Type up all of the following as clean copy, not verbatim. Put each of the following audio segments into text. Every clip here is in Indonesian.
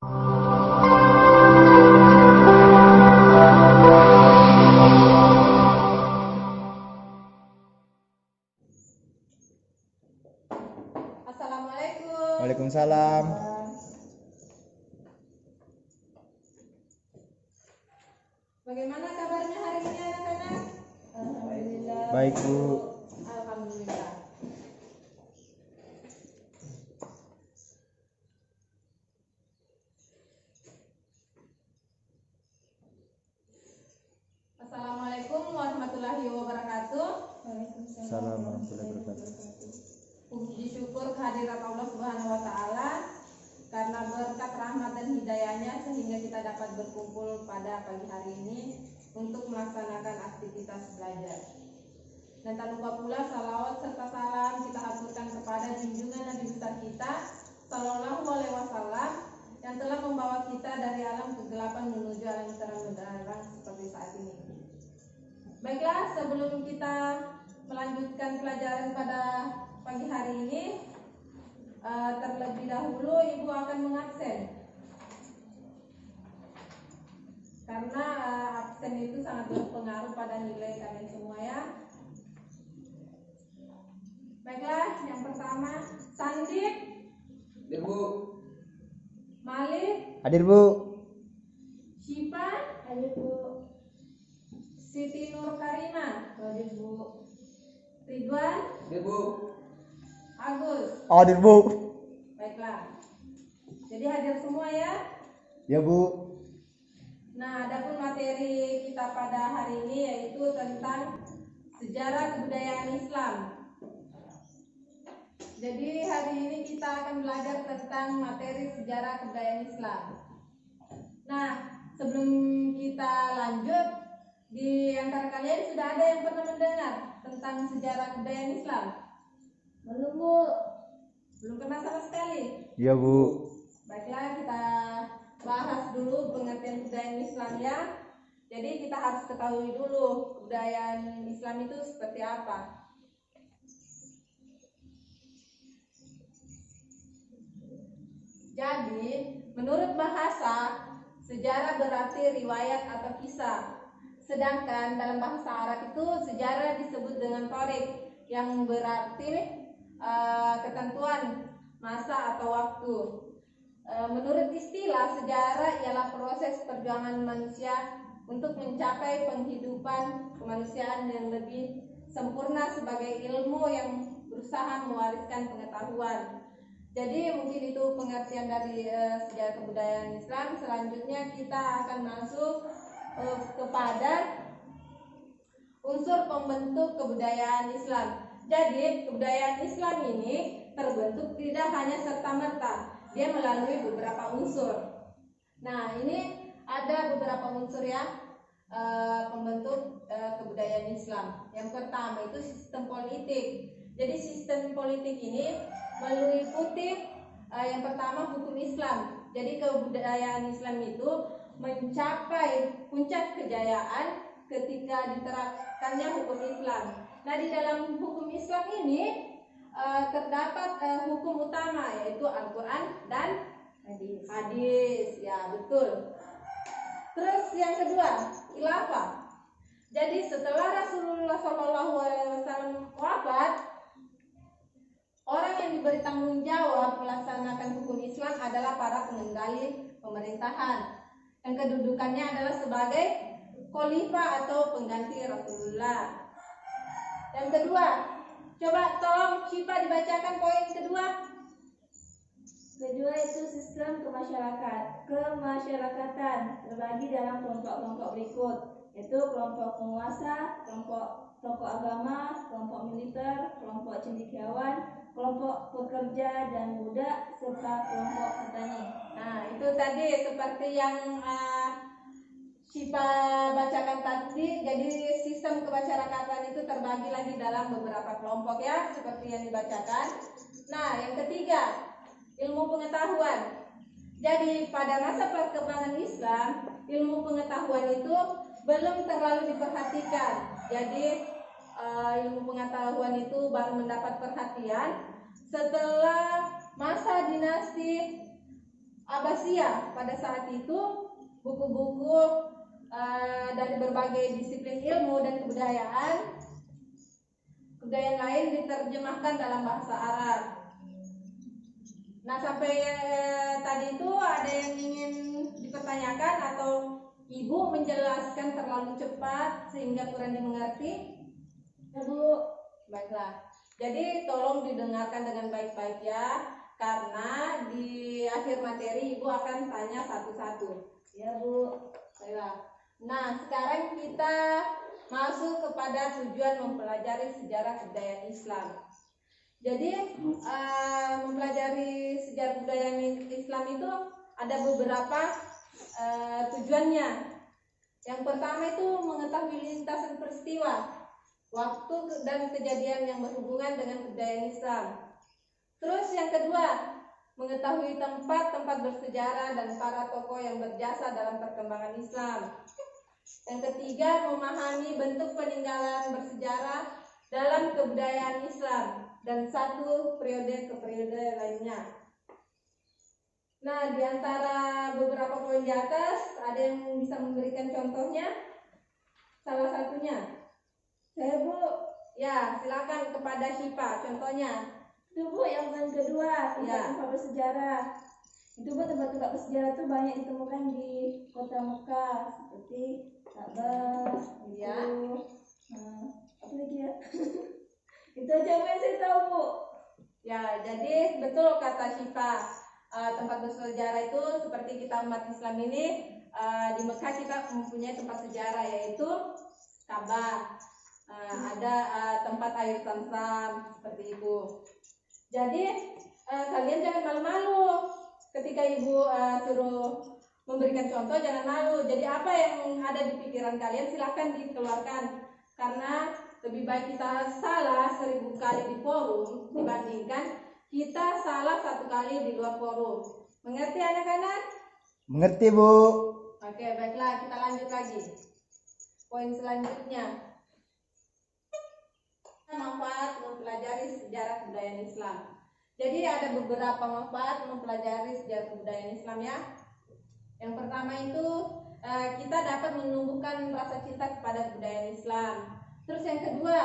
Assalamualaikum. Waalaikumsalam. Bagaimana kabarnya hari ini anak-anak? Alhamdulillah. Baik, Bu. Alhamdulillah. Assalamualaikum warahmatullahi wabarakatuh. Waalaikumsalam warahmatullahi wabarakatuh. Puji syukur kehadirat Allah Subhanahu wa taala karena berkat rahmat dan hidayahnya sehingga kita dapat berkumpul pada pagi hari ini untuk melaksanakan aktivitas belajar. Dan tak lupa pula salawat serta salam kita haturkan kepada junjungan Nabi besar kita Sallallahu Alaihi Wasallam yang telah membawa kita dari alam kegelapan menuju alam terang benderang seperti saat ini. Baiklah, sebelum kita melanjutkan pelajaran pada pagi hari ini, terlebih dahulu Ibu akan mengabsen karena absen itu sangat berpengaruh pada nilai kalian semua ya. Baiklah, yang pertama Sandip, Hadir, Bu. Malik, Hadir, Bu. Syifa, Hadir, Bu. Siti Nur Karima, Hadir, Bu. Ridwan, Hadir, Bu. Agus. Hadir, Bu. Baiklah, jadi hadir semua ya. Ya, Bu. Nah, adapun materi kita pada hari ini yaitu tentang sejarah kebudayaan Islam. Jadi hari ini kita akan belajar tentang materi sejarah kebudayaan Islam. Nah, sebelum kita lanjut, di antara kalian sudah ada yang pernah mendengar tentang sejarah kebudayaan Islam? Belum, Bu. Belum pernah sama sekali? Ya, Bu. Baiklah, kita bahas dulu pengertian kebudayaan Islam ya. Jadi kita harus ketahui dulu kebudayaan Islam itu seperti apa. Jadi, menurut bahasa, sejarah berarti riwayat atau kisah. Sedangkan dalam bahasa Arab itu sejarah disebut dengan tarik, yang berarti ketentuan masa atau waktu. Menurut istilah, sejarah ialah proses perjuangan manusia untuk mencapai penghidupan kemanusiaan yang lebih sempurna sebagai ilmu yang berusaha mewariskan pengetahuan. Jadi mungkin itu pengertian dari sejarah kebudayaan Islam. Selanjutnya kita akan masuk kepada unsur pembentuk kebudayaan Islam. Jadi kebudayaan Islam ini terbentuk tidak hanya serta-merta, dia melalui beberapa unsur. Nah, ini ada beberapa unsur ya pembentuk kebudayaan Islam. Yang pertama itu sistem politik. Jadi sistem politik ini meliputi yang pertama hukum Islam. Jadi kebudayaan Islam itu mencapai puncak kejayaan ketika diterapkannya hukum Islam. Nah, di dalam hukum Islam ini terdapat hukum utama yaitu Al-Quran dan hadis. Ya, betul. Terus yang kedua, khilafah. Jadi setelah Rasulullah SAW wafat, orang yang diberi tanggung jawab melaksanakan hukum Islam adalah para pengendali pemerintahan, yang kedudukannya adalah sebagai khalifah atau pengganti Rasulullah. Yang kedua, coba tolong Syifa dibacakan poin kedua. Kedua itu sistem kemasyarakatan terbagi dalam kelompok-kelompok berikut, yaitu kelompok penguasa, kelompok tokoh agama, kelompok militer, kelompok cendekiawan, kelompok pekerja dan budak, serta kelompok petani. Nah, itu tadi seperti yang Syifa bacakan tadi. Jadi sistem kemasyarakatan itu terbagi lagi dalam beberapa kelompok ya, seperti yang dibacakan. Nah, yang ketiga, ilmu pengetahuan. Jadi pada masa perkembangan Islam, ilmu pengetahuan itu belum terlalu diperhatikan. Jadi ilmu pengetahuan itu baru mendapat perhatian setelah masa dinasti Abbasiyah. Pada saat itu buku-buku dari berbagai disiplin ilmu dan kebudayaan lain diterjemahkan dalam bahasa Arab. Nah, sampai tadi itu ada yang ingin dipertanyakan atau Ibu menjelaskan terlalu cepat sehingga kurang dimengerti? Ya Bu. Baiklah. Jadi tolong didengarkan dengan baik-baik ya, karena di akhir materi Ibu akan tanya satu-satu. Ya Bu. Baiklah. Nah, sekarang kita masuk kepada tujuan mempelajari sejarah kebudayaan Islam. Jadi mempelajari sejarah budaya Islam itu ada beberapa tujuannya. Yang pertama itu mengetahui lintasan peristiwa, waktu dan kejadian yang berhubungan dengan kebudayaan Islam. Terus yang kedua, mengetahui tempat-tempat bersejarah dan para tokoh yang berjasa dalam perkembangan Islam. Yang ketiga, memahami bentuk peninggalan bersejarah dalam kebudayaan Islam dan satu periode ke periode lainnya. Nah, di antara beberapa poin di atas, ada yang bisa memberikan contohnya? Salah satunya. Saya Bu. Ya, silakan kepada Syifa. Contohnya. Itu Bu yang kedua, Ya. tempat bersejarah. Itu Bu, tempat-tempat bersejarah itu banyak ditemukan di kota Mekah seperti Ka'bah. Ya. Apa lagi ya? Itu aja Bu yang saya tahu Bu. Ya, jadi betul kata Syifa. Tempat bersejarah itu seperti kita umat Islam ini di Mekah kita mempunyai tempat sejarah yaitu Ka'bah. Ada tempat air Zam-Zam seperti itu. Jadi kalian jangan malu-malu ketika Ibu suruh memberikan contoh, jangan malu. Jadi apa yang ada di pikiran kalian silahkan dikeluarkan, karena lebih baik kita salah 1000 kali di forum dibandingkan kita salah 1 kali di luar forum. Mengerti anak-anak? Mengerti, Bu. Oke, baiklah, kita lanjut lagi. Poin selanjutnya, manfaat mempelajari sejarah kebudayaan Islam. Jadi ada beberapa manfaat mempelajari sejarah kebudayaan Islam ya. Yang pertama itu kita dapat menumbuhkan rasa cinta kepada kebudayaan Islam. Terus yang kedua,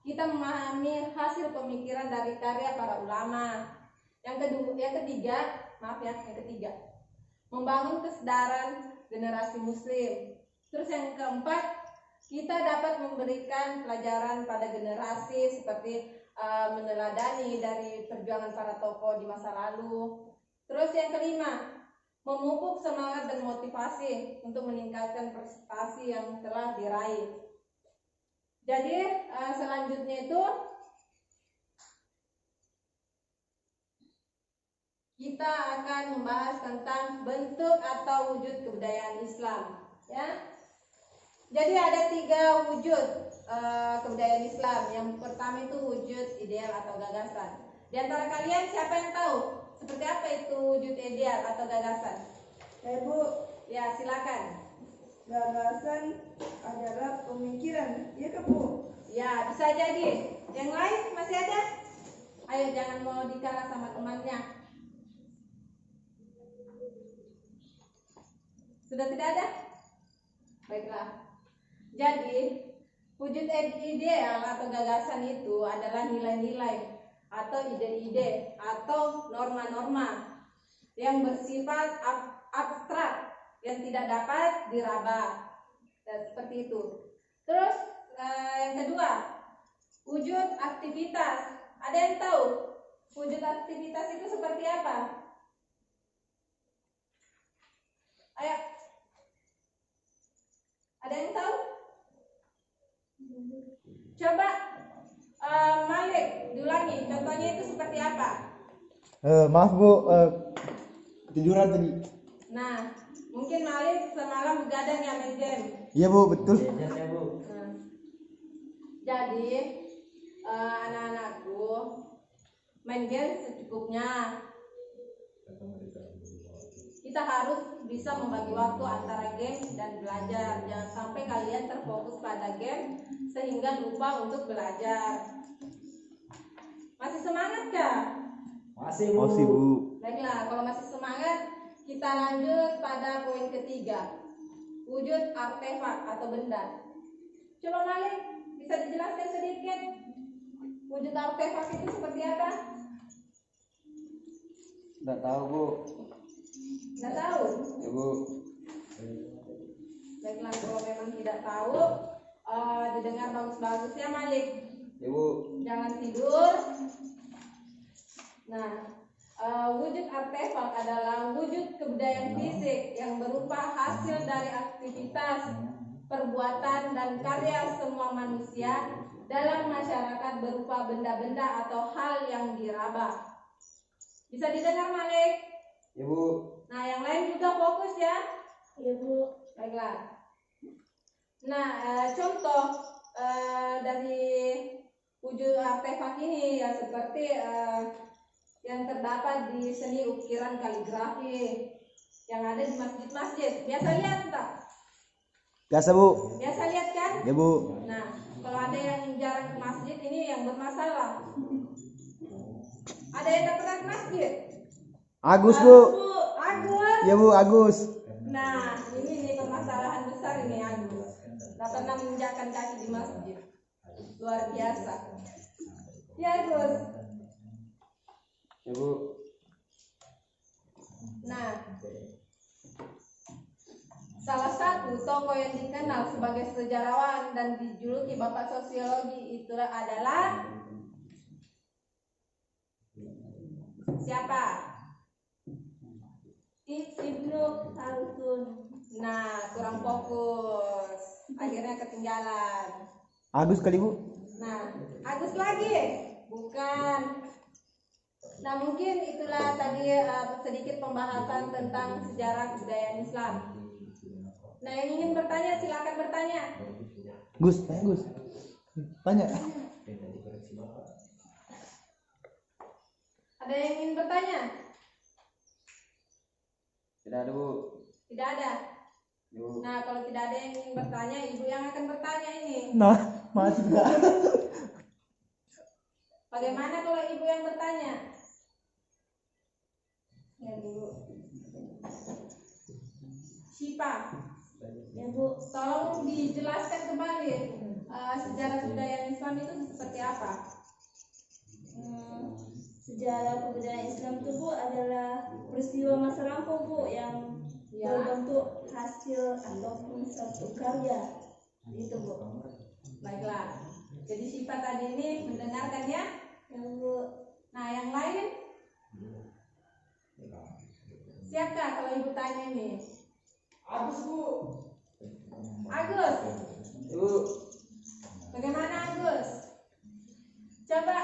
kita memahami hasil pemikiran dari karya para ulama. Yang ketiga, membangun kesadaran generasi muslim. Terus yang keempat, kita dapat memberikan pelajaran pada generasi seperti meneladani dari perjuangan para tokoh di masa lalu. Terus yang kelima, memupuk semangat dan motivasi untuk meningkatkan prestasi yang telah diraih. Jadi selanjutnya itu kita akan membahas tentang bentuk atau wujud kebudayaan Islam ya. Jadi ada 3 wujud kebudayaan Islam. Yang pertama itu wujud ideal atau gagasan. Di antara kalian siapa yang tahu seperti apa itu wujud ideal atau gagasan? Saya Bu. Ya, silakan. Gagasan adalah pemikiran, ya kan Bu? Ya, bisa jadi. Yang lain masih ada? Ayo, jangan mau dikalah sama temannya. Sudah tidak ada? Baiklah. Jadi, wujud ideal atau gagasan itu adalah nilai-nilai atau ide-ide atau norma-norma yang bersifat abstrak yang tidak dapat diraba. Seperti itu. Terus yang kedua, wujud aktivitas. Ada yang tahu wujud aktivitas itu seperti apa? Ayo. Ada yang tahu? Coba Malik diulangi. Contohnya itu seperti apa? Maaf, Bu. Tiduran tadi. Nah, mungkin Malik semalam begadang ya main game. Iya, Bu, betul. Jadi anak-anakku main game secukupnya. Kita harus bisa membagi waktu antara game dan belajar. Jangan sampai kalian terfokus pada game sehingga lupa untuk belajar. Masih semangat gak? Masih, Bu. Baiklah, kalau masih semangat, kita lanjut pada poin ketiga, wujud artefak atau benda. Coba Malik, bisa dijelaskan sedikit wujud artefak itu seperti apa? Nggak tahu Bu. Nggak tahu? Ya Bu. Baiklah, kalau memang tidak tahu, didengar bagus-bagus ya Malik. Ya Bu. Jangan tidur. Nah, wujud artefak adalah wujud kebudayaan fisik yang berupa hasil dari aktivitas, perbuatan, dan karya semua manusia dalam masyarakat berupa benda-benda atau hal yang diraba. Bisa didengar Malik? Ya Bu. Nah, yang lain juga fokus ya. Ya Bu. Baiklah. Nah, contoh dari wujud artefak ini ya seperti yang terdapat di seni ukiran kaligrafi yang ada di masjid-masjid. Biasa lihat tak? Biasa Bu. Biasa lihat kan? Ya Bu. Nah, kalau ada yang jarang ke masjid ini yang bermasalah. Ada yang tak pernah ke masjid? Agus Bu. Agus. Ya Bu, Agus. Nah, ini permasalahan besar ini Agus. Tak pernah menginjakkan kaki di masjid. Luar biasa. Ya Agus. Ya Bu. Nah, salah satu tokoh yang dikenal sebagai sejarawan dan dijuluki bapak sosiologi itu adalah siapa? Ibnu Khaldun. Nah, kurang fokus. Akhirnya ketinggalan. Agus kali Bu. Nah, Agus lagi? Bukan. Nah, mungkin itulah tadi sedikit pembahasan tentang sejarah kebudayaan Islam. Nah, yang ingin bertanya silakan bertanya. Gus, tanya Gus. Tanya. Ada yang ingin bertanya? Tidak ada Bu. Tidak ada. Ya Bu. Nah, kalau tidak ada yang ingin bertanya, ibu yang akan bertanya ini. Nah, masih enggak. Bagaimana kalau ibu yang bertanya? Ya dulu. Sipa, Ya Bu. tolong dijelaskan kembali sejarah kebudayaan Islam itu seperti apa? Sejarah kebudayaan Islam itu Bu adalah peristiwa masa lampau Bu yang Ya. berbentuk hasil ataupun satu karya. Itu Bu. Baiklah. Jadi Sipa tadi ini mendengarkan ya? Ya Bu. Nah, yang lain? Siapkah kalau ibu tanya ini? Agus Bu. Agus, Ya Bu. bagaimana Agus? Coba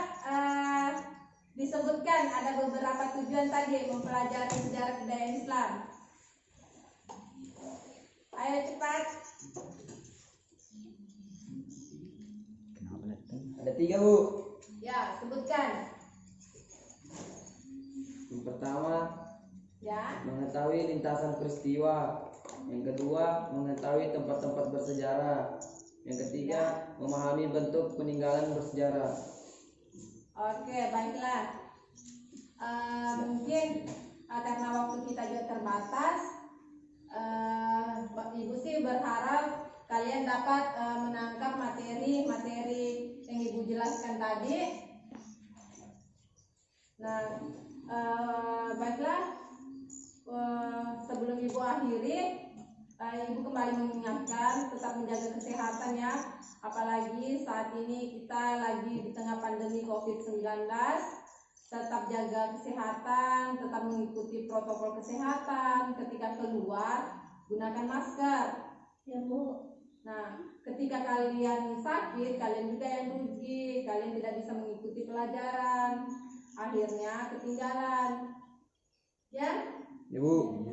disebutkan ada beberapa tujuan tadi mempelajari sejarah kebudayaan Islam. Ayo cepat. Ada 3 Bu. Ya, sebutkan. Yang pertama, Ya. mengetahui lintasan peristiwa. Yang kedua, mengetahui tempat-tempat bersejarah. Yang ketiga, memahami bentuk peninggalan bersejarah. Oke, baiklah. Mungkin karena waktu kita juga terbatas, Ibu sih berharap kalian dapat menangkap materi-materi yang Ibu jelaskan tadi. Nah, baiklah. Sebelum Ibu akhiri, Ibu kembali mengingatkan tetap menjaga kesehatan ya. Apalagi saat ini kita lagi di tengah pandemi COVID-19. Tetap jaga kesehatan, tetap mengikuti protokol kesehatan. Ketika keluar, gunakan masker. Ya Bu. Nah, ketika kalian sakit, kalian juga yang rugi. Kalian tidak bisa mengikuti pelajaran. Akhirnya ketinggalan. Ya? Ya Bu.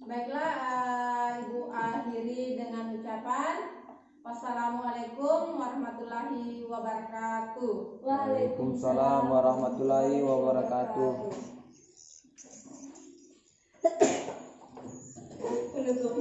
Baiklah, Ibu akhiri dengan ucapan wassalamualaikum warahmatullahi wabarakatuh. Waalaikumsalam warahmatullahi wabarakatuh. Penutup.